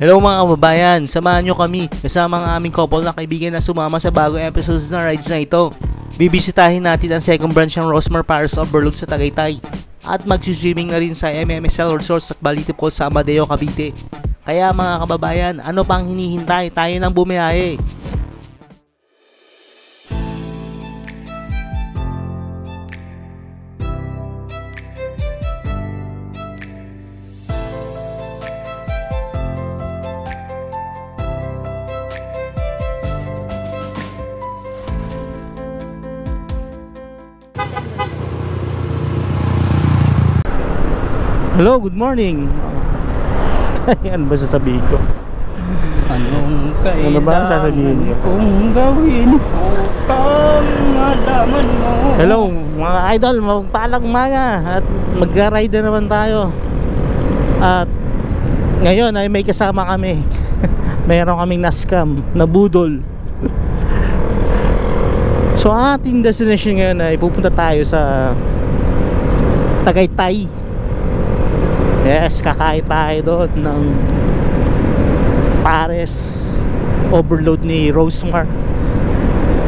Hello mga kababayan, samahan nyo kami kasama ang aming couple na kaibigan na sumama sa bagong episodes ng rides na ito. Bibisitahin natin ang second branch ng Rosemar Paris Overload sa Tagaytay at magsiswimming na rin sa MMSL Resort sa Balite Falls sa Amadeo, Cavite. Kaya mga kababayan, ano pang hinihintay? Tayo nang bumiyahe. Hello, good morning. Ano ba sasabihin ko? Anong Ano ba sasabihin ko? kong gawin upang malaman mo? Hello mga idol, magpalang umaga at magra-ride na naman tayo. At ngayon ay may kasama kami. Mayroon kaming nascam na budol. So ating destination ngayon ay pupunta tayo sa Tagaytay. Yes, kakain tayo doon ng Paris Overload ni Rosemar.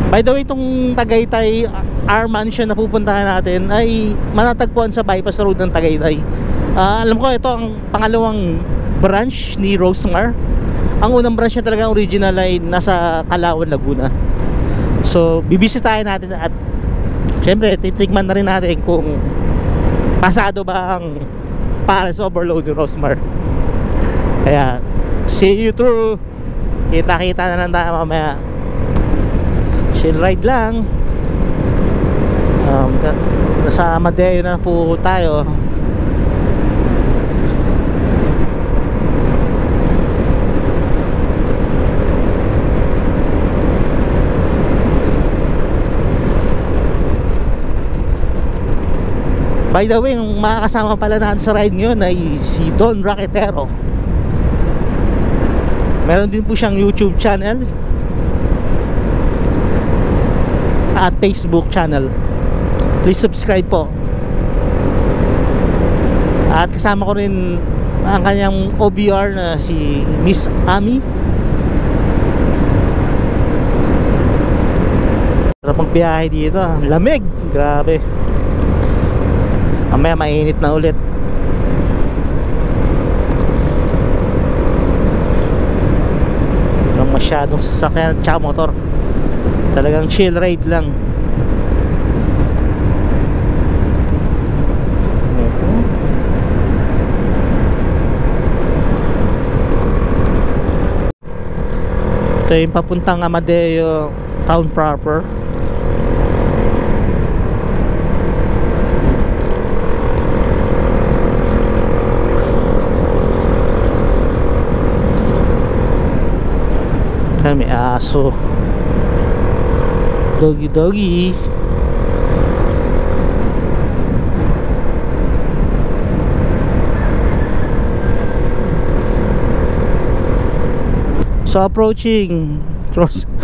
By the way, itong Tagaytay our mansion na pupuntahan natin ay matatagpuan sa bypass road ng Tagaytay. Alam ko ito ang pangalawang branch ni Rosemar. Ang unang branch niya talagang original ay nasa Calauan, Laguna. So bibisitahin natin at syempre titigman na rin natin kung pasado ba ang Paris Overload ni Rosemar. Kaya see you through. Kita-kita na lang tayo mamaya. Chill ride lang. Nasa Amadeo na po tayo. By the way, ang makakasama pala natin sa ride ngayon ay si Don Raquetero. Meron din po siyang YouTube channel at Facebook channel. Please subscribe po. At kasama ko rin ang kanyang OBR na si Miss Ami. Sarap ang biyahe dito. Lamig, grabe. Mamaya mainit na ulit. Walang masyadong sasakyan at motor. Talagang chill ride lang. Ito yung papuntang Amadeo town proper. May aso. Doggy doggy. So approaching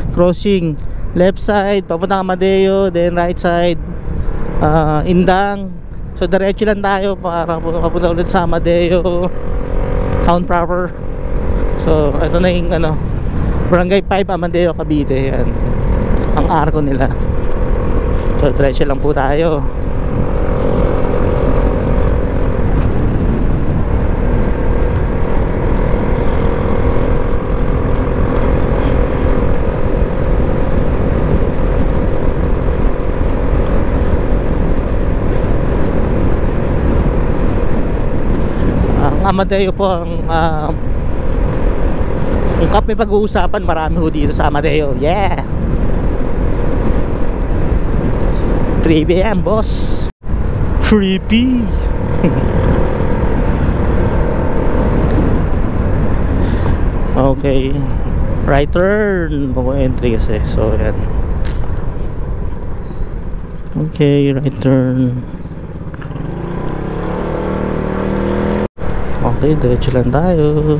crossing left side papuntang Amadeo, then right side Indang. So diretso lang tayo para papunta ulit sa Amadeo town proper. So ito na yung Barangay 5 Amadeo, Cavite. Yan ang arko nila. So diretso lang po tayo. Ang Amadeo po ang kung may pag-uusapan, marami ho dito sa Amadeo. Yeah! 3 PM boss. Creepy. Okay, right turn. Bago entry kasi. So yan. Okay, right turn. Okay, diretso lang tayo.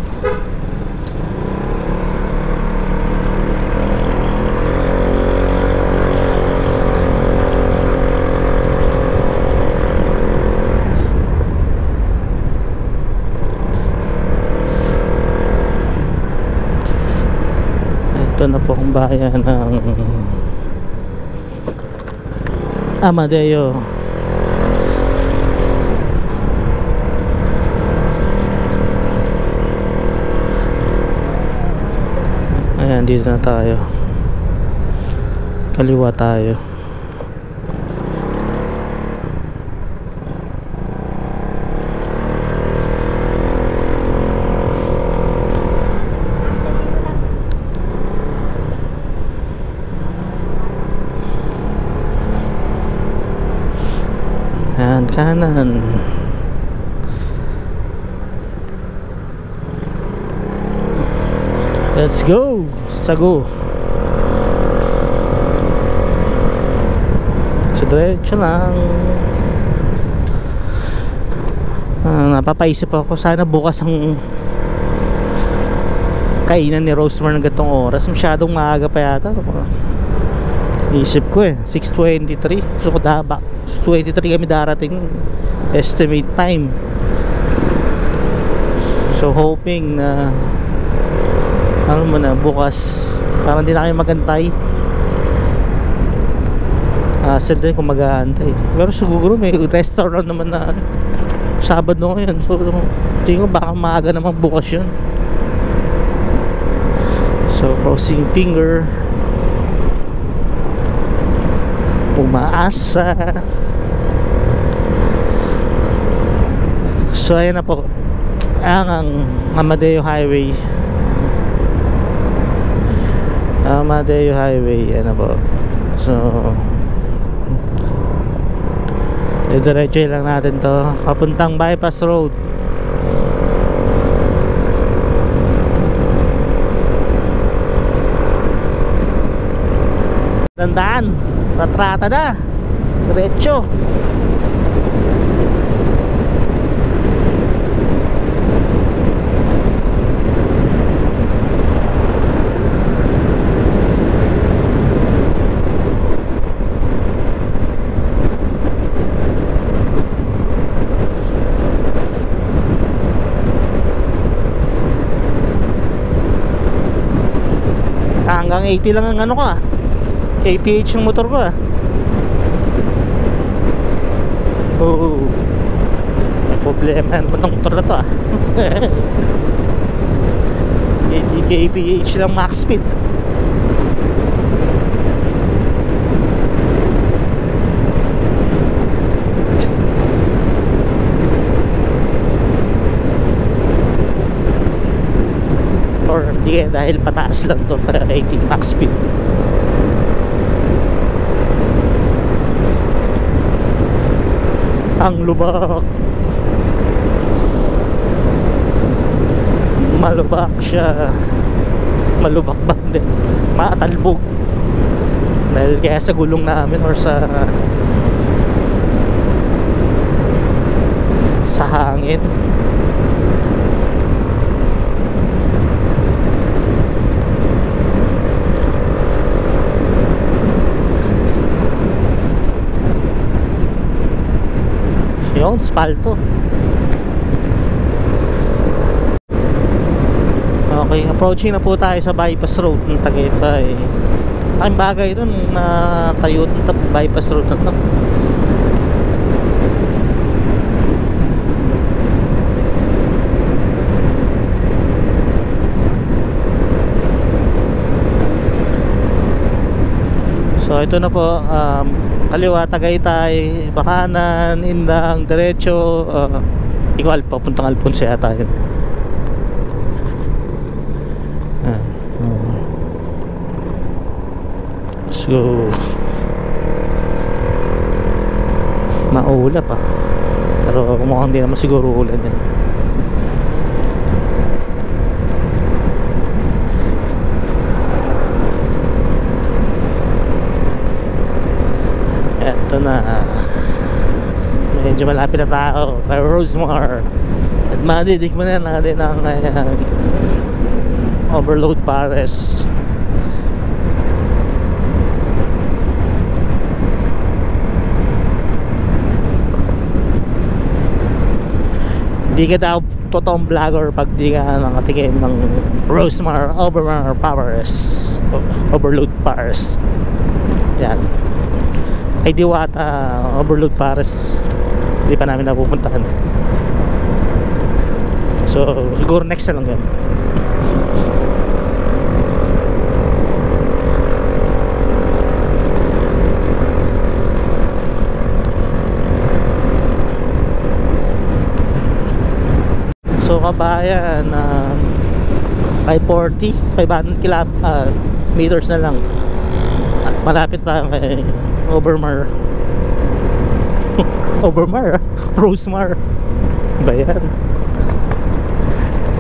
Ito na po ang bayan ng Amadeo. Ayan, dito na tayo. Kaliwa tayo. Ayan, kanan. Let's go! Sago! So, diretso lang. Napapaisip ako, sana bukas ang kainan ni Rosemar ng gatong oras. Masyadong maaga pa yata. Isip ko 6:23. So, 6:23 kami darating. Estimate time. So, hoping na ano mo na, bukas parang hindi na kayo magantay. Sila din kung mag-aantay. Pero siguro may restaurant naman na Sabado ngayon. So tingin ko baka maaga naman bukas yun. So crossing finger, umaasa. So ayan na po ang Amadeo Highway. Amadeo Highway, ano po. So diretso lang natin to papuntang bypass road. Tandaan, ratrata na diretso. Hanggang 80 lang ang ano ko kph yung motor ko Oh, problema yan itong motor na to 80 kph lang max speed. Or hindi dahil pataas lang to para 80 max speed. Ang lubak, malubak siya, malubak ba din, matalbog dahil kaya sa gulong namin or sa hangin. Yung spalto. Okay, approaching na po tayo sa bypass road ng Tagaytay. Ang bagay dun na tayo ng bypass road na to. So ito na po, kaliwa Tagaytay, pakanan, Indang, diretso, ikaw papuntang Alfonso yata yun. So maulap pero mukhang hindi naman siguro ulan yan. Ito na, medyo malapit na tao kay Rosemar at madidikman na natin ang Overload Pares. Hindi ka daw totoong vlogger pag di ka nakatingin ng Rosemar Overload Pares. Overload Paris. Yan. Ay Diwata Overload Paris. Hindi pa namin napupuntahan. So siguro next na lang yun. So kabayan, 540, 500 meters na lang at malapit tayo kay Overmar. Overmar, Rosemar ba yan?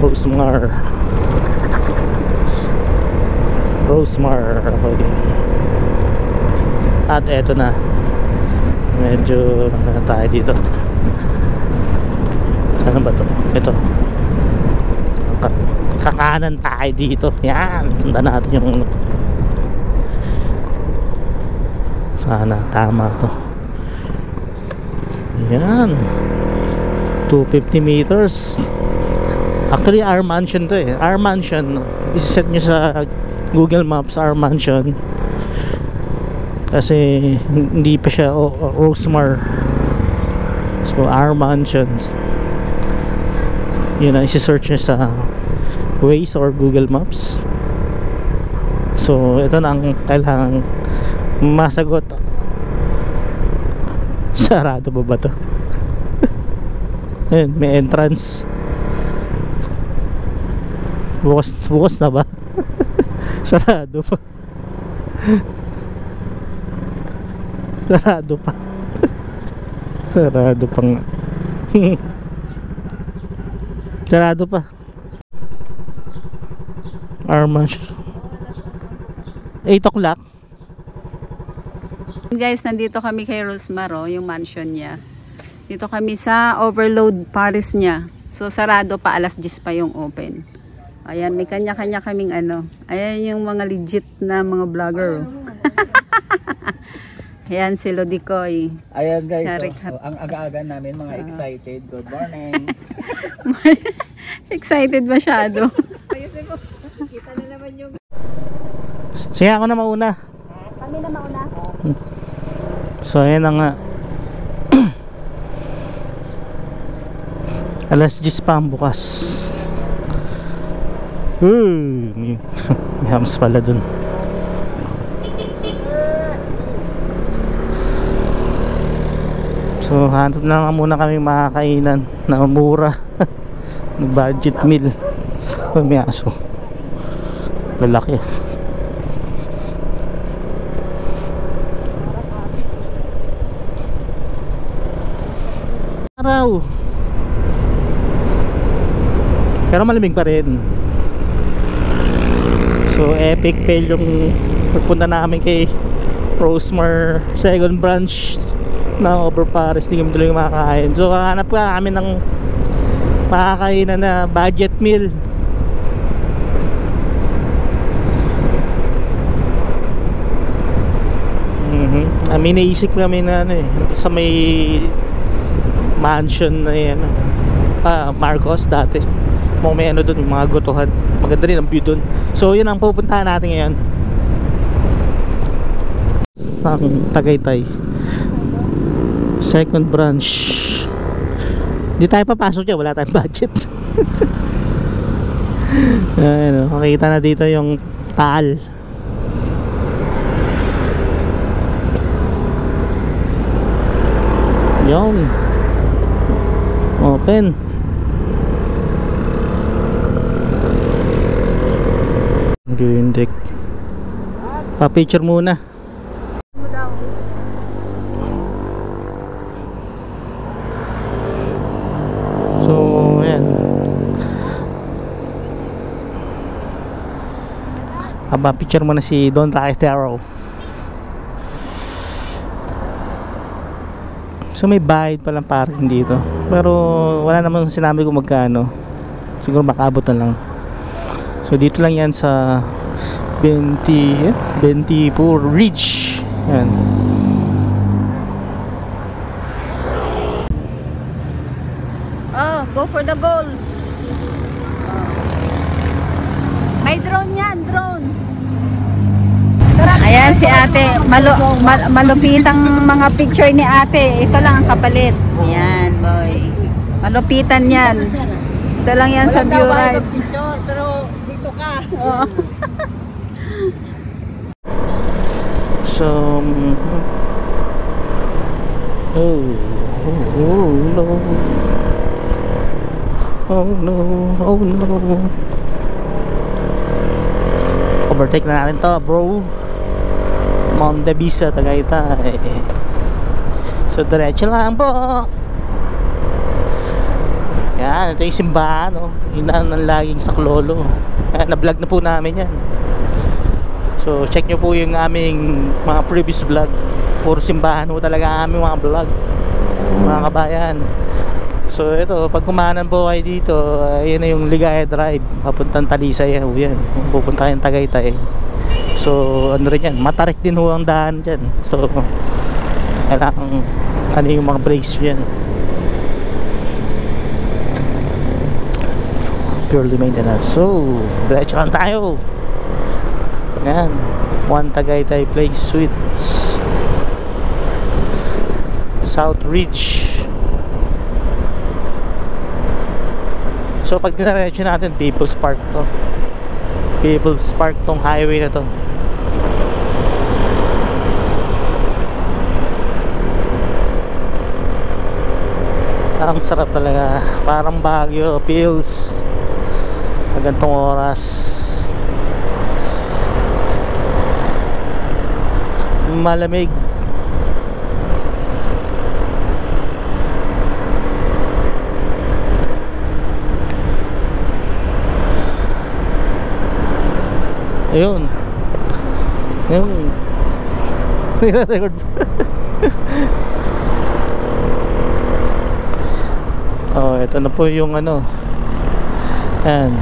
Rosemar, okay. At eto na, medyo ano tayo dito. Saan ba to? Ito, kakanan tayo dito. Yan, sundan natin yung sana tama to. Yan, 250 meters. Actually our mansion to eh. Our mansion, iset nyo sa Google Maps, our mansion, kasi hindi pa siya Rosemar. So our mansion, yun ang isi-search nyo sa Waze or Google Maps. So ito na ang kailangang masagot. Sarado ba ba to? Ayun, may entrance. Bukas na ba? Sarado pa. Sarado pa. Sarado pa nga. Sarado pa. Armas 8 o'clock. Guys, nandito kami kay Rosemar, yung mansion niya. Dito kami sa Overload Paris niya. So sarado pa, alas 10 pa yung open. Ayan, may kanya-kanya kaming ano. Ayan yung mga legit na mga vlogger. Ayan si Lodicoy. Ayan guys, ang aga-aga namin mga excited. Good morning. Excited masyado. Kita na naman yung... Sige, ako na mauna. Kami na mauna. So ayan na nga. Alas 10 pa ang bukas. May hams pala dun. So hanap na nga muna kami makakainan na mura. Budget meal. May aso. Lalaki. Araw. Pero malamig pa rin. So epic fail yung pagpunta namin kay Rosemar second branch na Over Paris. Hindi kami tuloy makakain. So hanap ka kami ng makakainan na budget meal. May naisip kami na ano eh, sa may mansion na yan, Marcos dati. Mukhang may ano dun, yung mga gotohan. Maganda rin ang view dun. So yun ang pupuntahan natin ngayon, ang Tagaytay second branch. Hindi tayo papasok dyan, wala tayong budget. Ayun, makikita na dito yung Taal. Yung open. Green deck. Pa-picture muna. So, ayan. Pa-picture muna si Don Raquetero. So may bayad palang parking dito, pero wala namang sinabi kung magkano. Siguro makaabot na lang. So dito lang yan sa Bentipur Ridge. Yan. Oh, go for the goal. May drone yan, drone. Ayan si ate. Malupitang mga picture ni ate. Ito lang ang kapalit. Ayan, boy. Malupitan yan. Ito lang yan sa view ride. Picture, pero dito ka. Oo. So, oh no. Oh no, oh no. Overtake na natin to, bro. Mount Devisa, Tagaytay. So, diretso lang po. Yan, ito yung simbahan, oh. Hinaan ng laging saklolo. Na-vlog na po namin yan. So, check nyo po yung aming mga previous vlog. Puro simbahan po talaga ang aming mga vlog, mga kabayan. So, ito, pag kumanan po kayo dito, yun na yung Ligaya Drive, papuntang Talisay. Yan, pupunta kayong Tagaytay. So, ano rin yan, matarik din ho ang daan dyan. So, kailangan, ano yung mga brakes dyan. Purely maintenance. So, diretso lang tayo. Yan, One Tagaytay Place Suites, South Ridge. So pag dinaretso natin, People's Park to. People's Park tong highway na to. Ang sarap talaga, parang Baguio feels gantong oras. Malamig. Ayun. Ayun. Nire-record. Oh, ito na po yung ano. Yan.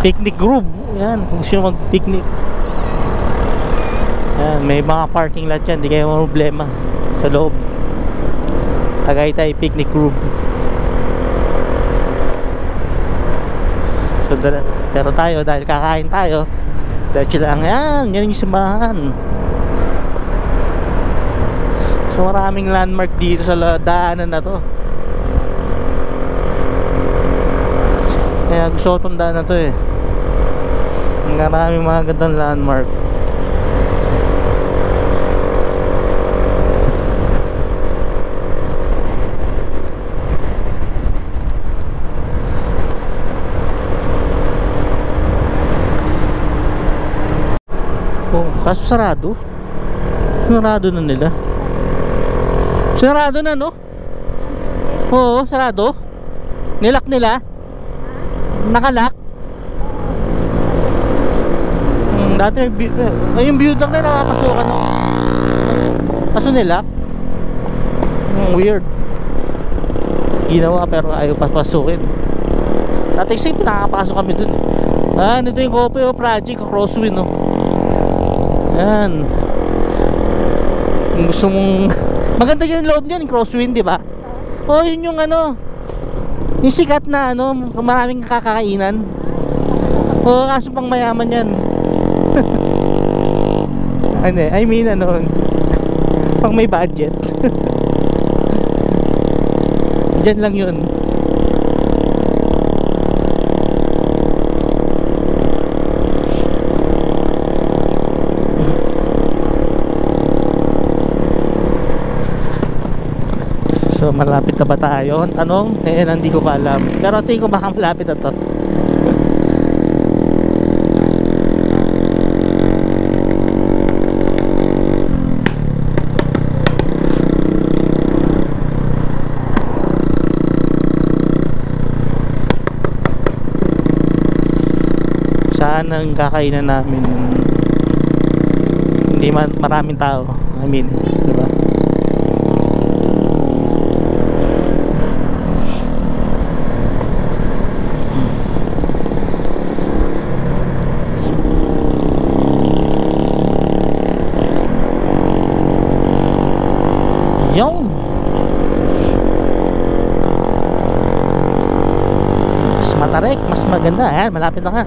Picnic group. Yan, kung gusto nyo mag-picnic. Yan, may mga parking lot yan. Hindi kayo problema sa loob. Tagaytay Picnic Group. So, pero tayo, dahil kakain tayo, diretso lang. Yan, yan yung simbahan. So, maraming landmark dito sa daanan na to. Kaya gusto ko itong daan na to eh. Maraming mga gandang landmark. Oh, kaso sarado. Sarado na nila. Sarado na, no? Oo, sarado. Nilak nila. Nakalak. Dati yung view dock na nakakasukan, no? Kaso nilak. Weird. Ginawa pero ayaw papasukin. Dati safe, nakakapasok kami dun. Ito yung Copeo Project, Crosswind, no? Yan. Kung gusto mong maganda yung loob niyan, yung Crosswind, di ba? Oh, yun yung ano, yung sikat na ano, maraming kakakainan. Oh, kaso pang mayaman yan. Ano, I mean ano, pang may budget. Diyan lang yun. So malapit na ba tayo? Tanong? Hindi ko pa alam. Pero tingin ko baka malapit na to. Saan ang kakainan namin? Hindi maraming tao. I mean, diba? Yun. Mas matarik, mas maganda. Ayan, malapit na nga.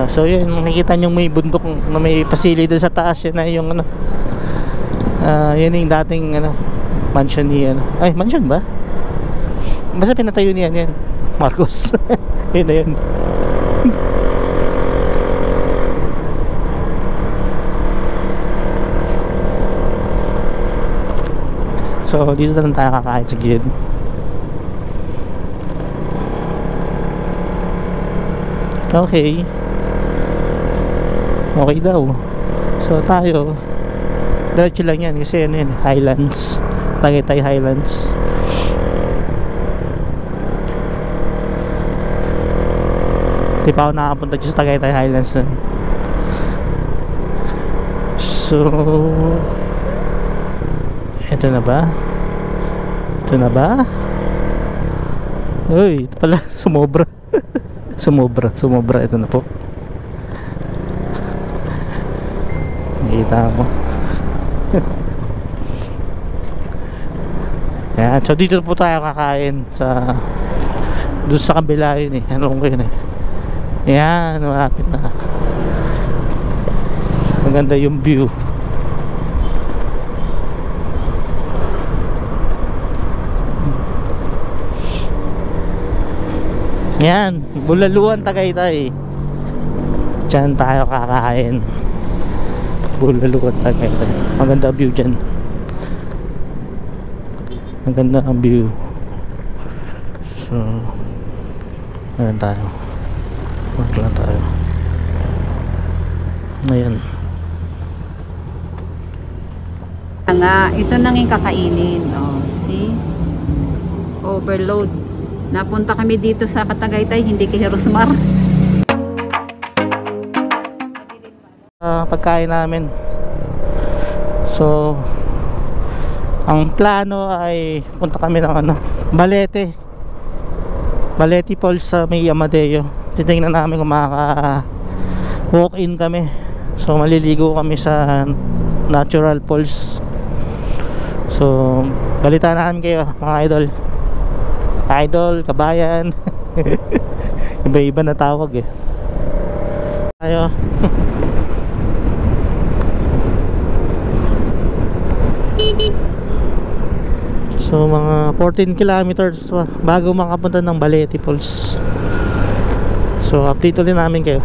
So yun, makikita nyo may bundok na may pasili doon sa taas. Yan na yung ano, yun yung dating ano, mansion ni ano. Ay, mansion ba? Basta pinatayo niyan yan, Marcos. Yun na yun. So dito na lang tayo kakain sa gilid. Okay. Okay daw. So tayo, diretso lang yan kasi ano yan, Highlands, Tagaytay Highlands. Di pa ako nakapunta dyan sa Tagaytay Highlands na. So ito na ba? Ito na ba? Uy, ito pala, sumobra. Sumobra, ito na po. Nakita mo. Yan, so dito po tayo kakain sa doon sa kabila yun eh. Ano ko yun eh. Yan, malapit na. Maganda yung view. Yan, Bulaluan, Tagaytay. Diyan tayo kakain. Bulaluan, Tagaytay. Maganda view dyan. Maganda ang view. So ayan tayo. Wag lang tayo. Ayan. Nga, ito nang yung kakainin. Oh, see? Overload. Napunta kami dito sa Katagaytay, hindi kay Rosmar. Pagkain namin. So ang plano ay punta kami ng ano, Balete Falls sa may Amadeo. Titingnan namin kung makaka walk in kami. So maliligo kami sa natural falls. So balita namin kayo mga idol, kabayan. Iba-iba na tawag eh. Tayo. So mga 14 kilometers bago makapunta ng Balete Falls. So update ulit namin kayo.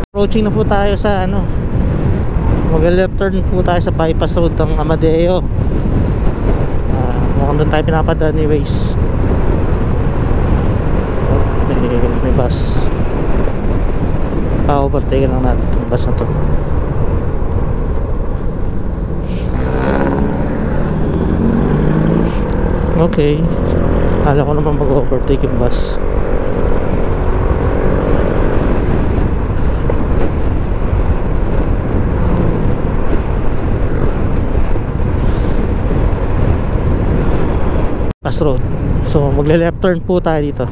Approaching na po tayo sa ano, mag-left turn po tayo sa bypass road ng Amadeo. Mukhang doon tayo pinapadaan ni Waze. May bus. Pa-overtake lang natin itong bus na to. Okay, kala ko naman mag-overtake yung bus. Pass road. So magle-left turn po tayo dito.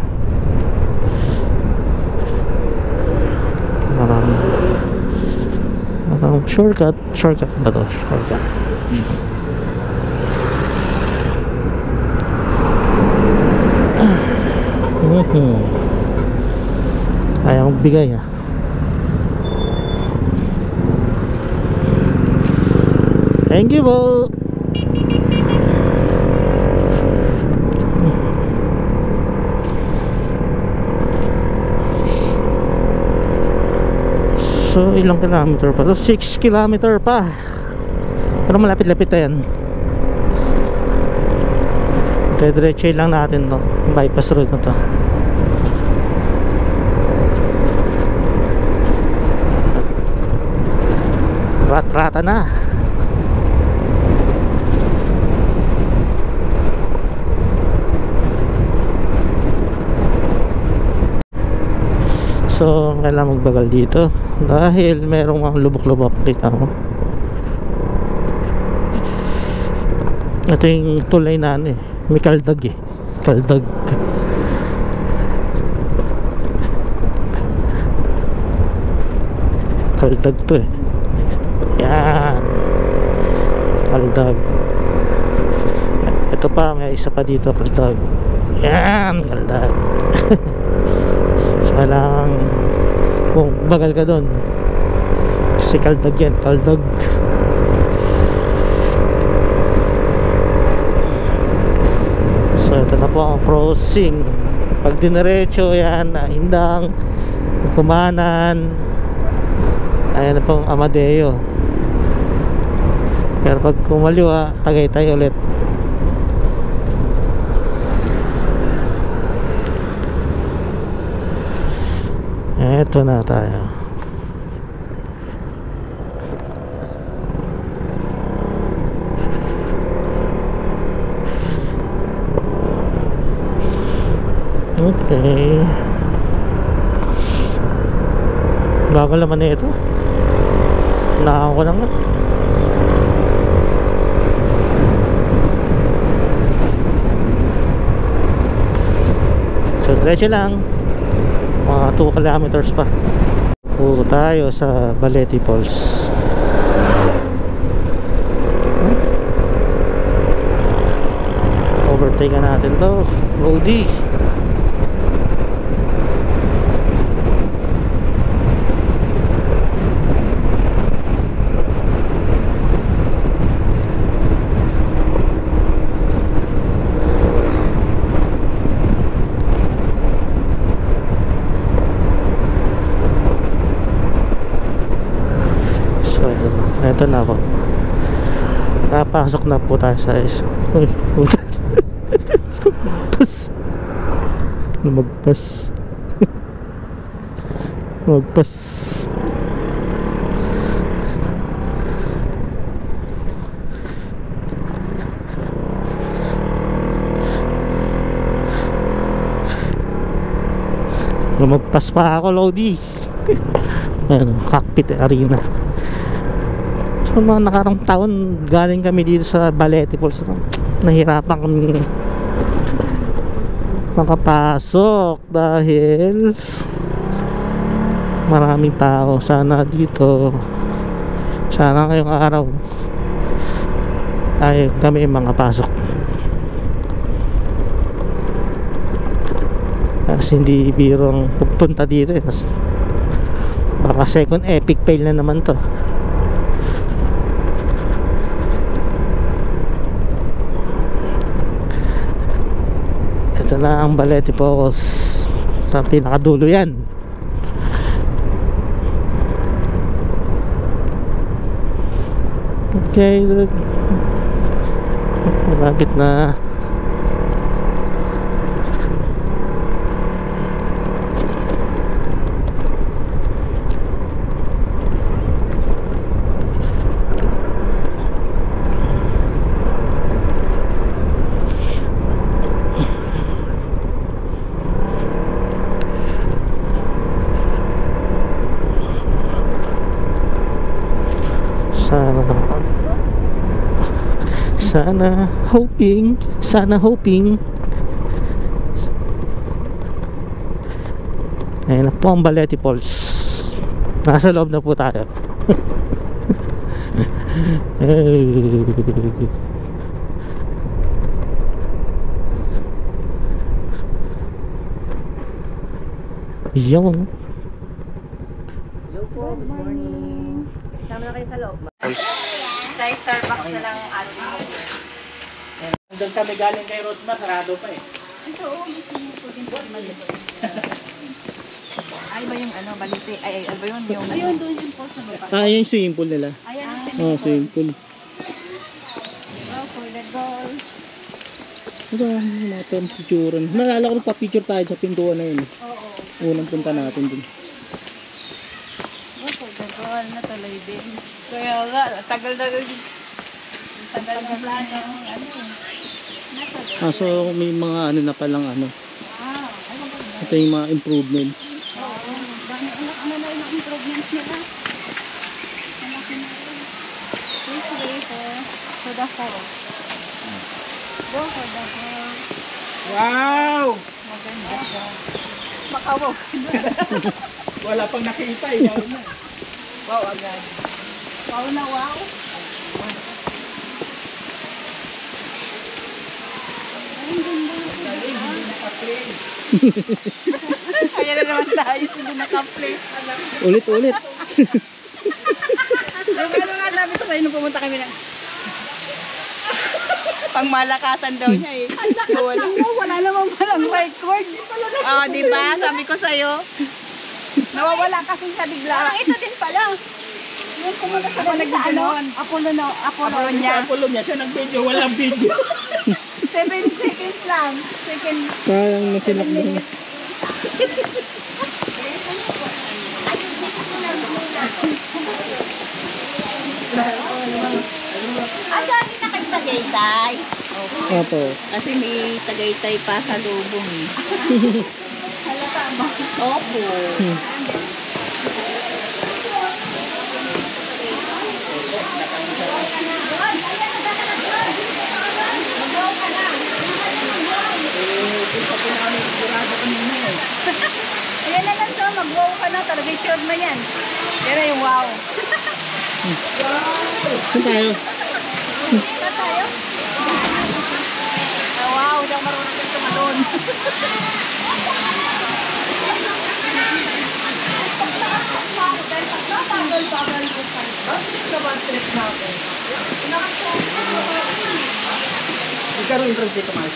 Shortcut ba to? Shortcut. Ayaw magbigay ah. Thank you po. So ilang kilometer pa to? 6 kilometer pa. Pero malapit-lapit na yan. Diretso lang natin to, bypass road na to. Rat-rata na. So kailangan magbagal dito dahil merong mga lubok-lubok. Kita mo, ito yung tulay na ano eh, may kaldag eh, kaldag. Kaldag to eh. Yan, kaldag. Ito pa, may isa pa dito, kaldag. Yan, kaldag. So So kailangan kung bagal ka doon kasi kaldag yan, kaldag. So ito na po ang crossing. Pag diniretso yan, Indang, Kumanan, ayan na pong Amadeo. Pero pag kumaliwa, Tagaytay ulit. Eto na tayo. Okay. Bago naman na ito. Nakakuha ko lang nga. So diretso lang. Mga 2 kilometers pa. Puro tayo sa Balete Falls. Overtake natin to. Roadie. Ito na po. Napasok na po tayo sa uy, puta. Lumagpas. Lumagpas. Lumagpas pa ako, Lodi. Ayan, cockpit arena. So mga nakarang taon galing kami dito sa Balete Falls, nahirapan kami makapasok dahil maraming tao. Sana dito, sana ngayong araw ay kami makapasok, kasi hindi birong pupunta dito eh. Baka second epic fail na naman to. Ito na ang Balete Falls. Sa pinakadulo yan. Okay, malapit na. Sana hoping ayun na po ang Balete Falls. Nasa loob na po tayo. Yung Hello po, good morning. Kasama na kayo sa loob. Sa Starbucks na lang ating. doon kami galing kay Rosmar, sarado pa eh. Ito, gising po din po. Ay ba yung ano, Balete? Ay, ba yun? Yung, ayun, doon yung po sa baba. Ah, yung swimming pool nila. Ayan, Oh, swimming pool. oh, for the goal. Ito, mga picture. Nalala ko pa-picture tayo sa pintuan na yun. Oo. Unang punta natin dun. Oh, for the goal, natuloy din. Kaya nga, tagal na rin. Tagal na plano. Ano Ah, so may mga ano na palang ano. ah, ano ba yun? Ito yung mga improvements. Oo, ano na yung improvements nila? Malaki na rin. Please wait for the fall. Go for the fall. Wow! Maganda siya. Makawag. Wala pang nakita eh. Wow, agad. Wow na wow. Ay, ang ganda. Ayan na naman tayo, hindi naka-play. Ulit-ulit. Yung ano nga sabi ko sa'yo nung pumunta kami na. Pangmalakasan daw niya eh. Wala naman palang record. Oo, di ba? Sabi ko sa'yo. Nawawala kasi sa bigla. Parang ito din pala. Yung pumunta sa ano? Apollo niya. Apollo niya, siya nag-video, walang video. 7 seconds lang. Parang natinakbo. Dami na kayo Tagaytay. Opo. Kasi may Tagaytay pa sa lubong eh. Halata mo. Opo. Ayan na lang so, mag-wow ka na. Talaga sure na yan. Yan na yung wow. Saan tayo? Ito tayo. Wow, hindi ako marunong din tumalon. Ikaw rin interest dito, Mars.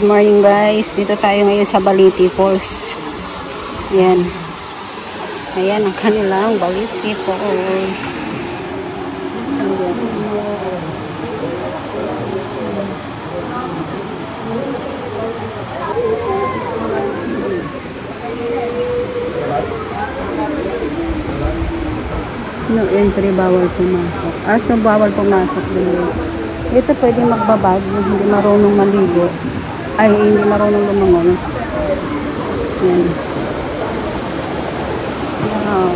Good morning guys, dito tayo ngayon sa Baliti Falls. Ayan. Ayan ang kanilang Baliti Falls. No entry, bawal pumasok. So bawal pumasok dito. Ito pwede magbabad, hindi marunong maligo. Ay, hindi marunong lumangon. Yan. Wow.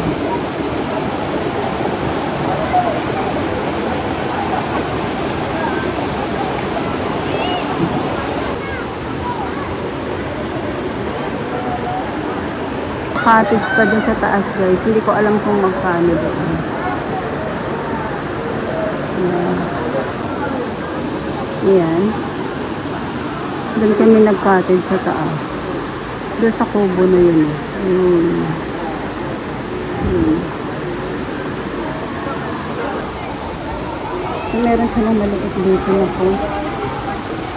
Cottage pa dun sa taas guys. Hindi ko alam kung magkano doon. Yan. Yan. Doon kami nag-cottage sa taas. Doon sa kubo na yun. Meron silang maliit dito na po.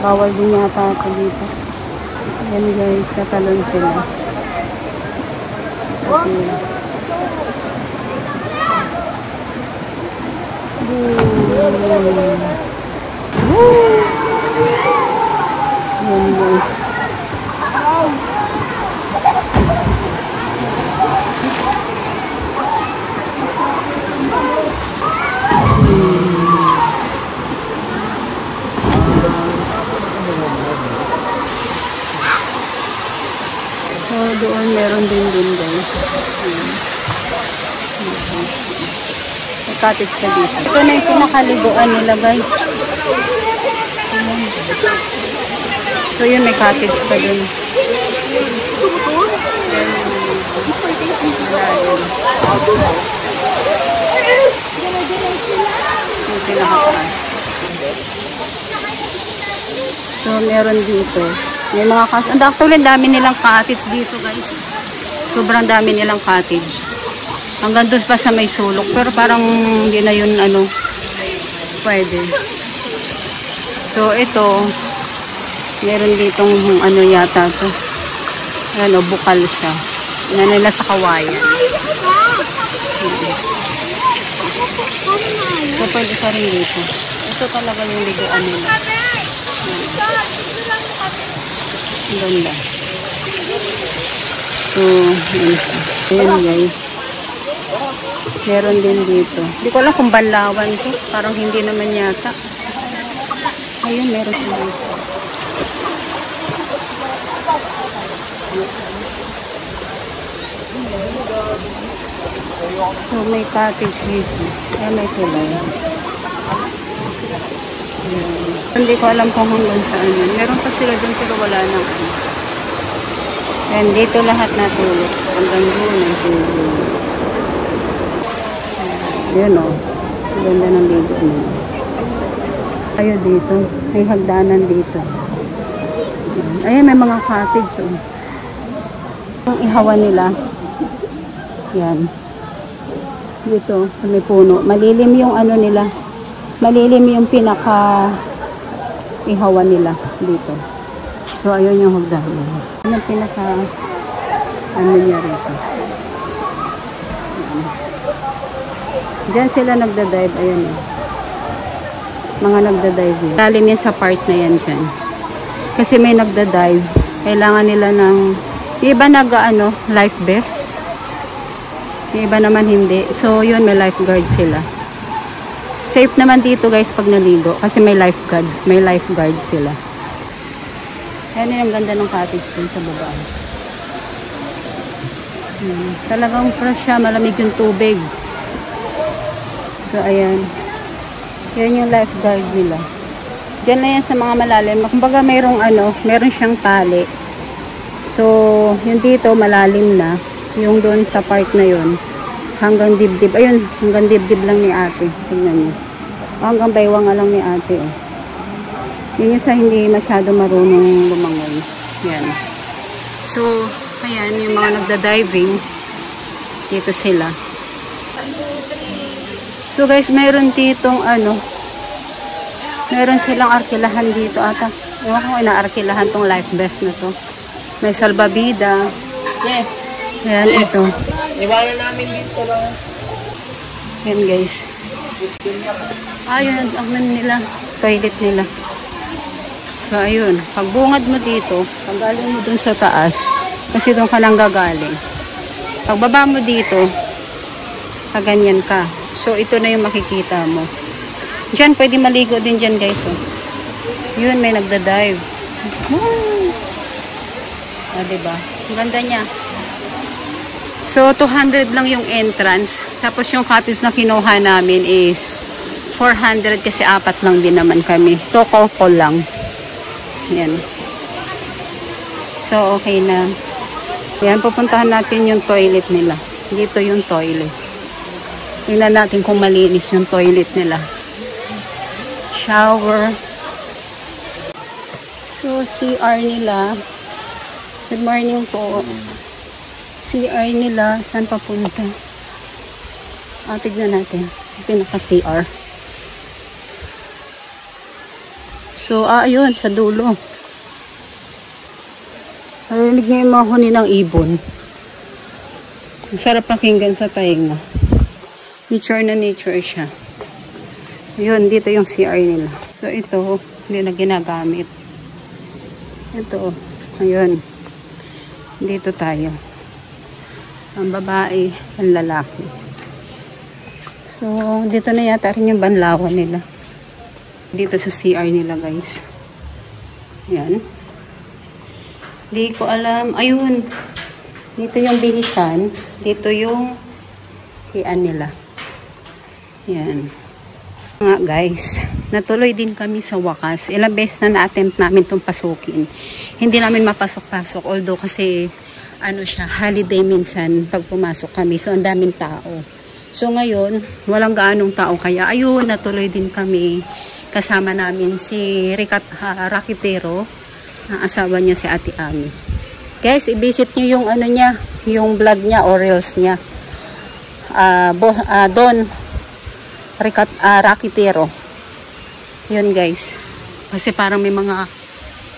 Bawal din yata ako dito. Yan guys, katalon sila. Meron din guys. May cottage ka dito. Ito na yung pinakaliguan nila guys. So yun, may cottage pa dun. Yung pinakataas. So meron dito. May mga actually, dami nilang cottage dito guys. Sobrang dami nilang cottage. Hanggang doon pa sa may sulok. Pero parang hindi na yun pwede. So ito, meron ditong ano yata to. Ano, bukal siya. Yan nila sa kawayan. So pwede pa rin dito. Ito talaga yung liguan nila. Ang ganda. So, ayan guys. Meron din dito. Hindi ko alam kung banlawan to. Parang hindi naman yata. Ayun, meron din dito. So, may cottage dito. Ayan, may tulay. Hindi ko alam kung hanggang saan yun. Meron pa sila dun pero wala nang ano. Ayan, dito lahat natulog. Hanggang doon ang tulog. Ayan o. Ang ganda ng ligo nila. Ayo dito. May hagdanan dito. Ayan, may mga cottage o. Ang ihawan nila. Ayan. Dito, may puno. Malilim yung ano nila. Malilim yung pinaka ihawan nila dito. So, ayun yung hagdanan. Ano yung pinaka ano niya rito. Diyan sila nagda-dive. Ayan o. Mga nagda-dive. Lalim yan sa part na yan dyan. Kasi may nagda-dive. Kailangan nila ng yung iba nag-ano, life vest. Yung iba naman hindi. So, yun, may lifeguard sila. Safe naman dito guys pag naligo. Kasi may lifeguard. May lifeguard sila. Ayan yung ganda ng cottage dun sa baba. Talagang fresh siya. Malamig yung tubig. So, ayan. Yan yung lifeguard nila. Diyan na yan sa mga malalim. Kumbaga mayroong ano, meron siyang tali. So, yung dito malalim na. Yung doon sa part na yun. Hanggang dibdib. Ayun, hanggang dibdib lang ni ate. Tingnan niyo. Hanggang baywang lang ni ate. Oh. Yun yung sa hindi masyado marunong lumangoy. Yan. So, ayan, yung mga nagda-diving. Dito sila. So guys, meron ditong ano. Meron silang arkilahan dito ata. Ewan ko inaarkilahan tong life vest na to. May salbabida. Yeah. Ayan, ito. Iwanan namin dito lang. Ayan guys. Ayun, ang nila. Toilet nila. So, ayun. Pag bungad mo dito, pag galing mo dun sa taas, kasi doon ka nang gagaling. Pag baba mo dito, kaganyan ka. So, ito na yung makikita mo. Diyan, pwede maligo din dyan guys. Oh. Yun, may nagda-dive. Ah, diba? Ang ganda niya. So, 200 lang yung entrance. Tapos yung cottage na kinuha namin is 400 kasi apat lang din naman kami. To couple lang. Yan. So, okay na. Yan, pupuntahan natin yung toilet nila. Dito yung toilet. Tingnan natin kung malinis yung toilet nila. Shower. So, CR nila. Good morning po. CR nila. Saan papunta? Tignan natin. Pinaka-CR. So, ayun. Sa dulo. Narinig niyo yung mga huni ng ibon. Ang sarap pakinggan sa tainga. Nature na nature siya. Ayun, dito yung CR nila. So, ito, hindi na ginagamit. Ito, ayun. Dito tayo. Ang babae, ang lalaki. So, dito na yata rin yung banlawan nila. Dito sa CR nila, guys. Yan. Hindi ko alam. Ayun. Dito yung bilisan. Dito yung hian nila. Yan. Nga guys, natuloy din kami sa wakas. Ilang beses na na-attempt namin itong pasukin. Hindi namin mapasok-pasok. Although kasi ano siya, holiday minsan pag pumasok kami. So ang daming tao. So ngayon, walang gaanong tao. Kaya ayun, natuloy din kami. Kasama namin si Rakitero, ang asawa niya si Ate Ami. Guys, i-visit nyo yung ano niya, yung vlog niya o reels niya. Don Rakitero. Yun guys. Kasi parang may mga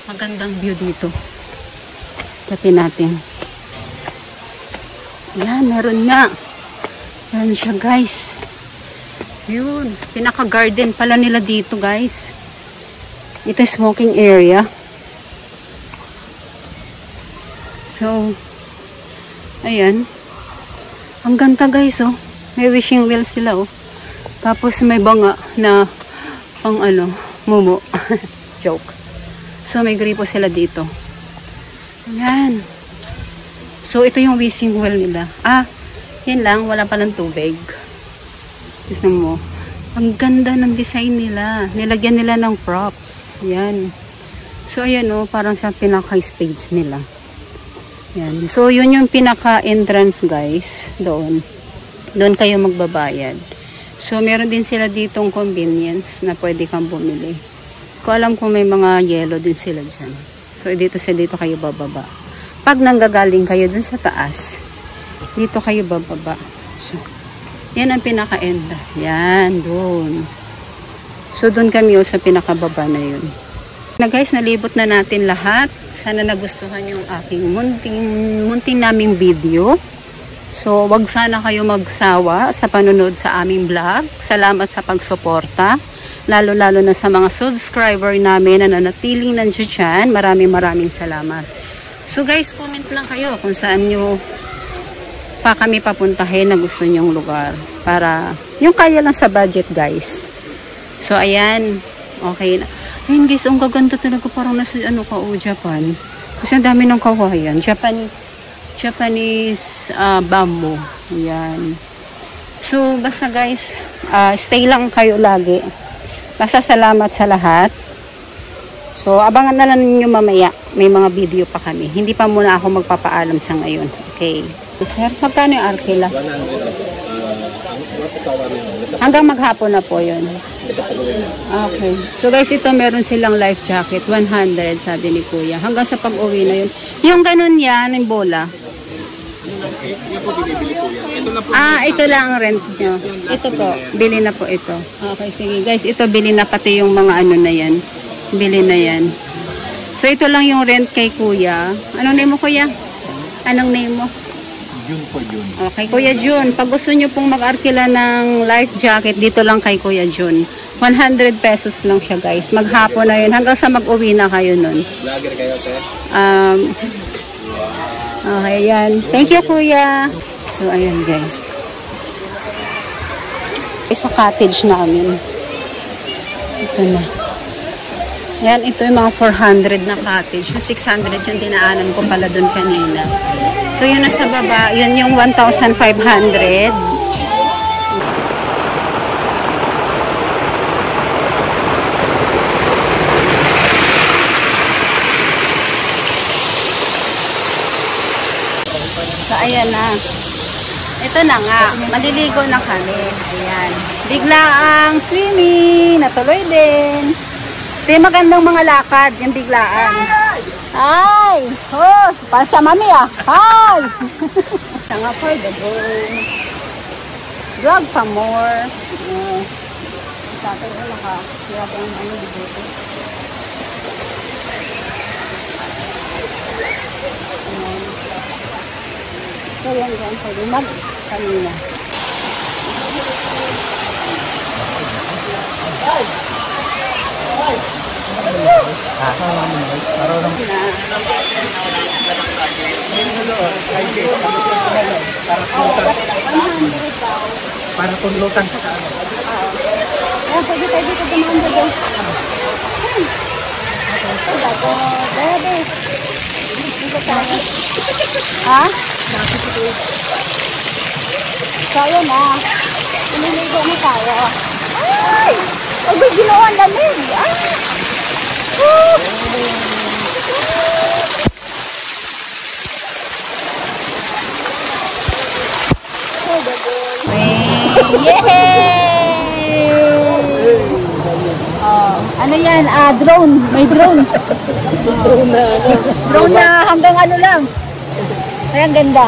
magandang view dito. Tatin natin. Yan, meron nga. Yan siya guys. Yun, pinaka-garden pala nila dito guys. Ito is smoking area. So, ayan. Ang ganda guys oh. May wishing well sila oh. Tapos may banga na pang ano, mumo. Joke. So, may gripo sila dito. Ayan. So, ito yung wishing well nila. Yan lang, wala palang tubig. Tignan mo. Ang ganda ng design nila. Nilagyan nila ng props. Yan. So, ayan o. Parang siya pinaka-stage nila. Yan. So, yun yung pinaka-entrance guys. Doon. Doon kayo magbabayad. So, meron din sila ditong convenience na pwede kang bumili. Ko alam kung may mga yellow din sila dyan. So, dito kayo bababa. Pag nanggagaling kayo dun sa taas, dito kayo bababa. So, yan ang pinaka-end. Yan, doon. So, doon kami sa pinakababa na yun. Na guys, nalibot na natin lahat. Sana nagustuhan yung aking munting naming video. So, wag sana kayo magsawa sa panunod sa aming vlog. Salamat sa pagsuporta. Lalo-lalo na sa mga subscriber namin na nanatiling nandiyan dyan. Maraming salamat. So, guys, comment lang kayo kung saan nyo pa kami papuntahin na gusto nyong lugar. Para, yung kaya lang sa budget, guys. So, ayan. Okay na. Ayun, guys, ang gaganda talaga. Parang nasa, Japan. Kasi ang dami ng kawayan. Japanese bamboo. Ayan. So, basta, guys, stay lang kayo lagi. Basta salamat sa lahat. So, abangan na lang ninyo mamaya. May mga video pa kami. Hindi pa muna ako magpapaalam sa ngayon. Okay. Sir, magkano yung arkila? 100. Hanggang maghapon na po yun. Okay. So guys, ito meron silang life jacket. 100 sabi ni Kuya. Hanggang sa pag-uwi na yun. Yung ganun yan, yung bola. Ito lang ang rent nyo. Ito po. Bili na po ito. Okay, sige. Guys, ito bili na pati yung mga ano na yan. Bili na yan. So ito lang yung rent kay Kuya. Anong name mo, Kuya? Anong name mo? June po, June. Okay, Kuya June. Pag gusto nyo pong mag-arkila ng life jacket, dito lang kay Kuya June. 100 pesos lang siya, guys. Maghapon na yun. Hanggang sa mag-uwi na kayo nun. Vlogger kayo, sir? Okay, yan. Thank you, Kuya. So, ayan, guys. Sa cottage namin. Ito na. Yan, ito yung mga 400 na cottage. Yung 600 yung dinaanan ko pala dun kanina. So, yun nasa baba. Yun yung 1,500. So, ayan na. Ito na nga. Maliligo na kami. Ayan. Bigla ang swimming. Natuloy din. Ito yung magandang mga lakad. Yung biglaan. Hi! Oh, para siya mami Hi! Tanga for the boom. Vlog pa more. Tatay wala ka. Kaya ba yung dito? So yan dyan. Pwede mag-kanina. Hi! Hi! Para tunlutan sa pwede tayo dito dumanda doon. Dito tayo. Ha? So, ayun na. Naliligo na tayo. Ay! Ay, may ginawa ang lamig. Ay! Yay! Oh, ano yan? Drone. May drone. Drone na hanggang ano lang. Ay, ang ganda.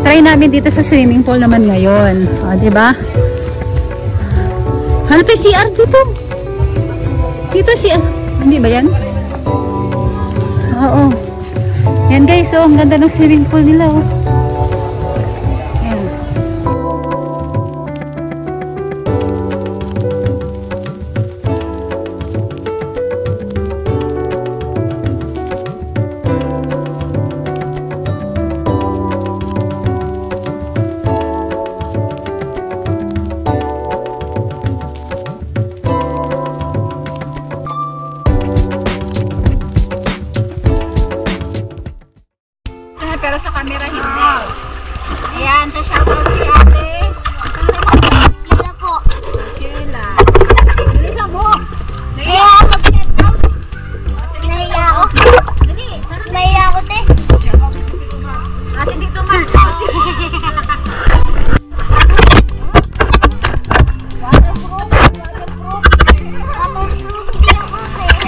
try namin dito sa swimming pool naman ngayon. O, diba? Hanap yung CR dito. Dito CR. Hindi ba yan? Oo. Yan guys, oh, ang ganda ng swimming pool nila, oh. Yan. Pero sa camera hindi. Ayan, sa shoutout si ate. Sheila po. Sheila. Bilisan mo. Nahiya ako. Nahiya ako. Dali. Nahiya ako, te. Kasi dito mas kasi.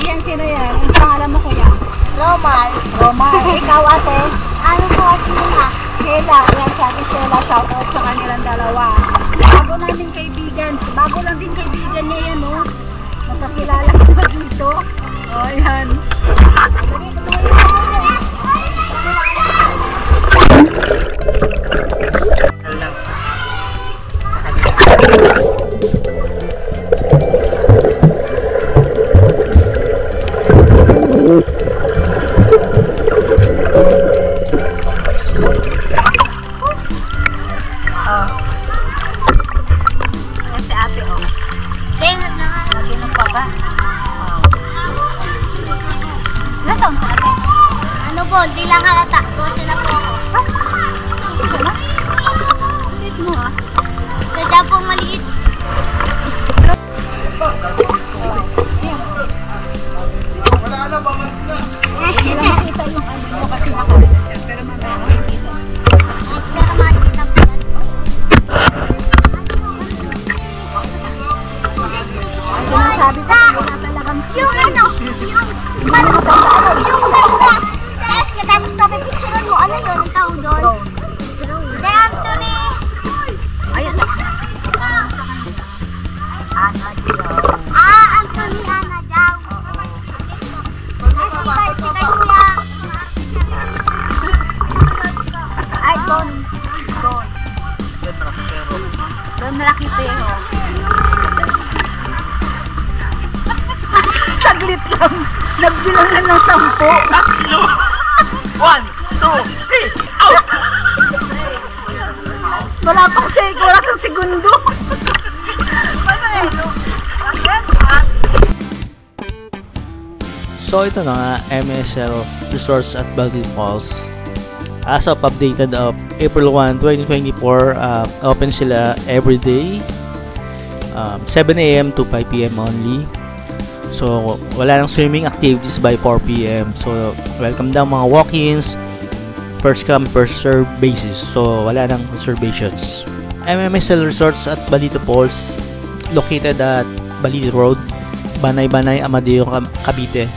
Ayan, sino yan? Ang pangalan mo kuya? Romar. Romar. Ikaw ate? Ano po Sheila? Sheila. Ayan si ate Sheila. Shoutout sa kanilang dalawa. Bago namin kaibigan. Bago lang din kaibigan niya yan, no? Magkakilala sila dito. O, ayan. Ayan si ate, oh. Tingnan na nga. Naginom pa ba? Ano to? Ano po? Di lang halata. Gose na po ako. Sige na? Maliit mo, ha? Sadya po maliit. Wala na ba mas na? Hindi lang makita yung ano mo kasi nakalit siya. Pero mamaya makikita. Pero makikita po. Sinasabi ko na talagang Yung ano? Yung ganda. Tapos katapos na pipicturean mo, ano yun? Ang tawag doon? De Anthony. Ayan. Anthony Ana Jao. Si kuya. Ay, doon. Doon malaki pero. Saglit lang. Nagbilang na ng 10. 1, 2, 3, out! Wala pang segundo. Ano eh? So ito na nga, MSL Resorts at Baldy Falls. As of updated of April 1, 2024, open sila everyday 7 AM to 5 PM only. So wala nang swimming activities by 4 PM. So welcome daw mga walk-ins, first come first serve basis. So wala nang reservations. MMSL Resorts at Balito Falls located at Balito Road, Banay-Banay, Amadeo, Cavite.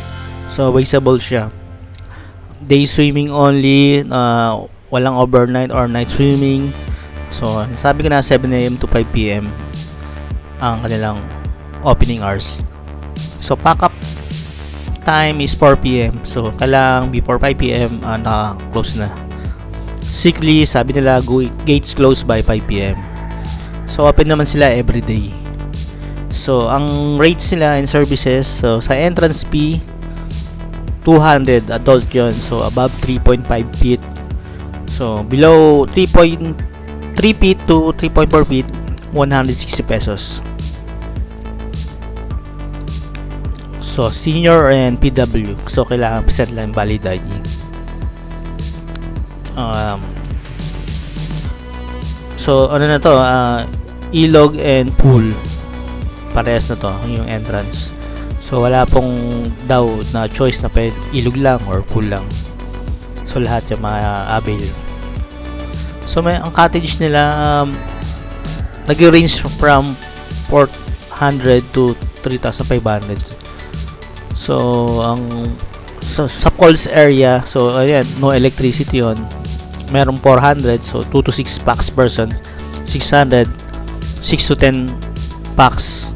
So visible siya. Day swimming only, walang overnight or night swimming. So sabi ko na 7 AM to 5 PM ang kanilang opening hours. So pack up time is 4 PM. So kailangan before 5 PM na-close na. Sickly, sabi nila gates close by 5 PM. So open naman sila everyday. So ang rates nila and services, so sa entrance fee 200 adult yun. So above 3.5 feet. So below 3.3 feet to 3.4 feet 160 pesos. So senior and PW, so kailangan present lang valid ID. So ano na to, ilog and pool, parehas na to yung entrance. So wala pong daw na choice na pwede ilog lang or pool lang. So lahat yung ma-avail. So may ang cottage nila nag-range from 400 to 3,500. So ang sa Falls area, so ayan, no electricity on. merong 400, so 2 to 6 packs person. 600, 6 to 10 packs.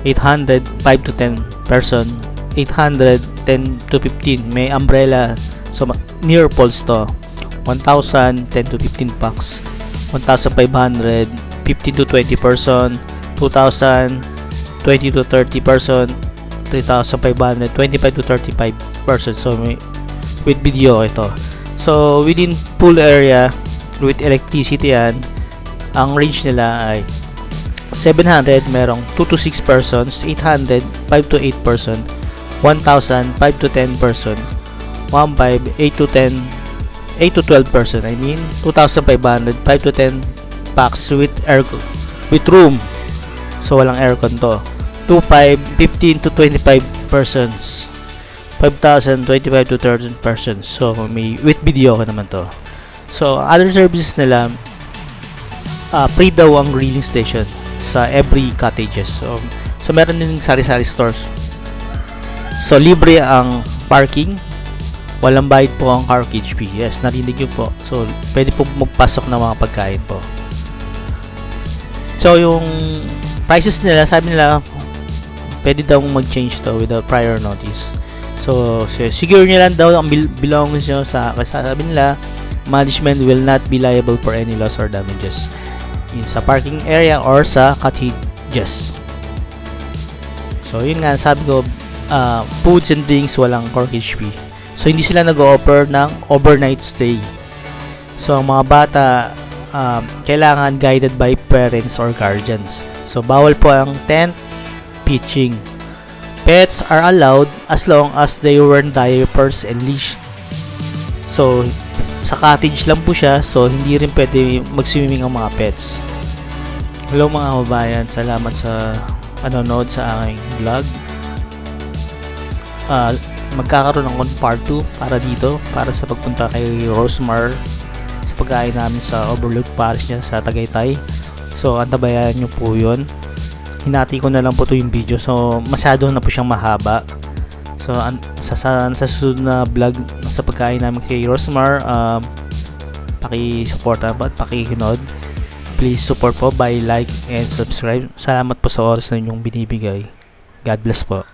800, 5 to 10 person. 800, 10 to 15. May umbrella, so near poles to. 1,000, 10 to 15 packs. 1,500, 15 to 20 person. 2,000, 20 to 30 person. 3,500, 25 to 35 person. So may with video ito. So within pool area with electricity yan, ang range nila ay 700, merong 2 to 6 persons. 800, 5 to 8 person. 1,000, 5 to 10 person. 1,500, 8 to 10, 8 to 12 person. I mean 2,500, 5 to 10 packs with with room. So walang aircon to. 2,500, 15 to 25 persons. 5,000, 25 to 30 persons. So may with video ka naman to. So other services nila, free daw ang grilling station sa every cottages. So meron din sari-sari stores. So libre ang parking. Walang bayad po ang carriage fee. Yes, narinig nyo po. So pwede po magpasok ng mga pagkain po. So yung prices nila, sabi nila pwede daw mag-change to without prior notice. So secure nyo lang daw ang belongings nyo sa, kasi sabi nila management will not be liable for any loss or damages in sa parking area or sa cottages. So yun nga, sabi ko, foods and drinks walang corkage fee. So hindi sila nag-offer ng overnight stay. So ang mga bata kailangan guided by parents or guardians. So bawal po ang tent pitching. Pets are allowed as long as they wear diapers and leash. So sa cottage lang po siya, so hindi rin pwede mag-swimming ang mga pets. Hello mga kababayan, salamat sa panonood sa aking vlog. Magkakaroon ng part 2 para dito, para sa pagpunta kay Rosemar sa pagkain namin sa Overlook Parish niya sa Tagaytay. So antabayan nyo po yun. Hinati ko na lang po to yung video, so masyado na po siyang mahaba. So sa susunod na vlog sa pagkain namin kay Rosemar, paki-support at paki-hinod. Please support po by like and subscribe. Salamat po sa oras na inyong binibigay. God bless po.